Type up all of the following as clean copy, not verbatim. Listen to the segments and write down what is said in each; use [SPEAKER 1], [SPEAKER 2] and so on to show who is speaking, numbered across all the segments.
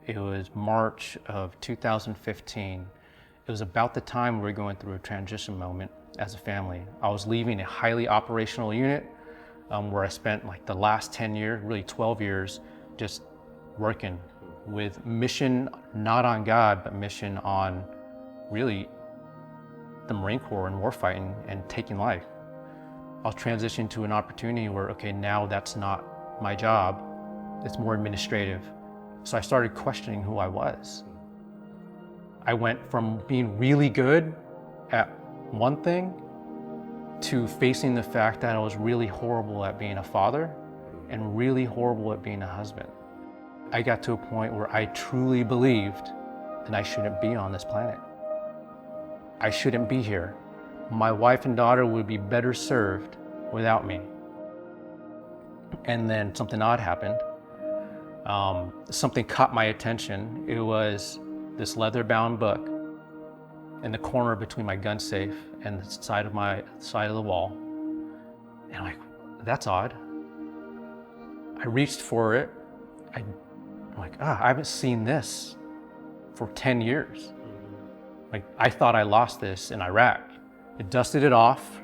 [SPEAKER 1] It was March of 2015. It was about the time we were going through a transition moment as a family. I was leaving a highly operational unit where I spent like the last 10 years, really 12 years, just working with mission, not on God, but mission on really the Marine Corps and warfighting and taking life. I was transitioning to an opportunity where, okay, now that's not my job, it's more administrative. So I started questioning who I was. I went from being really good at one thing to facing the fact that I was really horrible at being a father and really horrible at being a husband. I got to a point where I truly believed that I shouldn't be on this planet. I shouldn't be here. My wife and daughter would be better served without me. And then something odd happened. Something caught my attention. It was this leather-bound book in the corner between my gun safe and the side of the wall. And I'm like, that's odd. I reached for it. I'm like, I haven't seen this for 10 years. Like, I thought I lost this in Iraq. I dusted it off,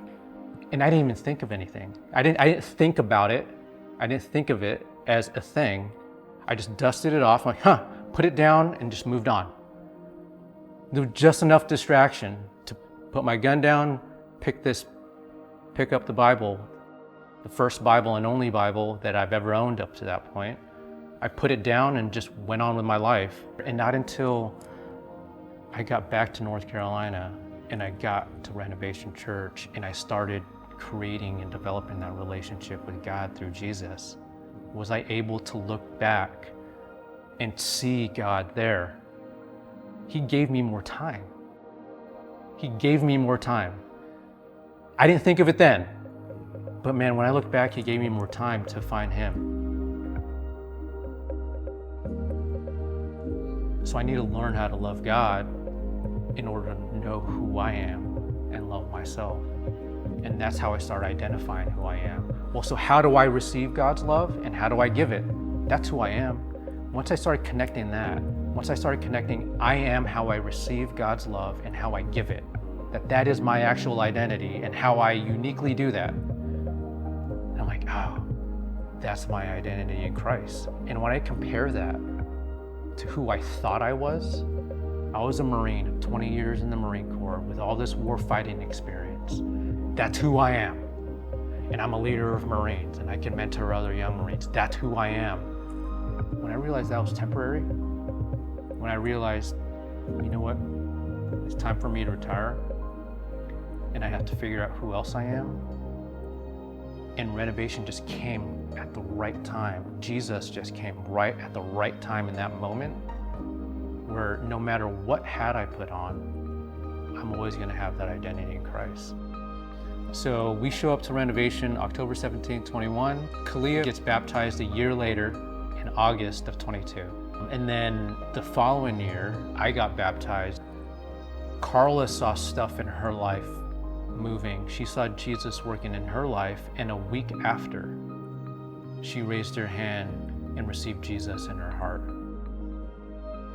[SPEAKER 1] and I didn't even think of anything. I didn't think about it. I didn't think of it as a thing. I just dusted it off. I'm like, put it down and just moved on. There was just enough distraction to put my gun down, pick up the Bible, the first Bible and only Bible that I've ever owned up to that point. I put it down and just went on with my life. And not until I got back to North Carolina and I got to Renovation Church and I started creating and developing that relationship with God through Jesus, was I able to look back and see God there. He gave me more time. He gave me more time. I didn't think of it then, but man, when I look back, He gave me more time to find Him. So I need to learn how to love God in order to know who I am and love myself. And that's how I start identifying who I am. Well, so how do I receive God's love and how do I give it? That's who I am. Once I started connecting I am how I receive God's love and how I give it. That is my actual identity and how I uniquely do that. And I'm like, that's my identity in Christ. And when I compare that to who I thought I was a Marine, 20 years in the Marine Corps with all this war fighting experience. That's who I am. And I'm a leader of Marines and I can mentor other young Marines. That's who I am. When I realized that was temporary, when I realized, you know what, it's time for me to retire and I have to figure out who else I am, and renovation just came at the right time. Jesus just came right at the right time in that moment, where no matter what hat I put on, I'm always going to have that identity in Christ. So we show up to renovation October 17, 21. Kalia gets baptized a year later in August of 22. And then the following year, I got baptized. Carla saw stuff in her life moving. She saw Jesus working in her life, and a week after, she raised her hand and received Jesus in her heart.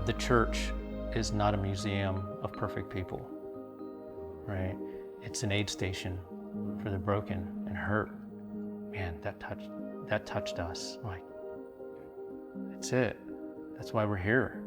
[SPEAKER 1] The church is not a museum of perfect people, right? It's an aid station for the broken and hurt. Man, that touched us. Like, that's it. That's why we're here.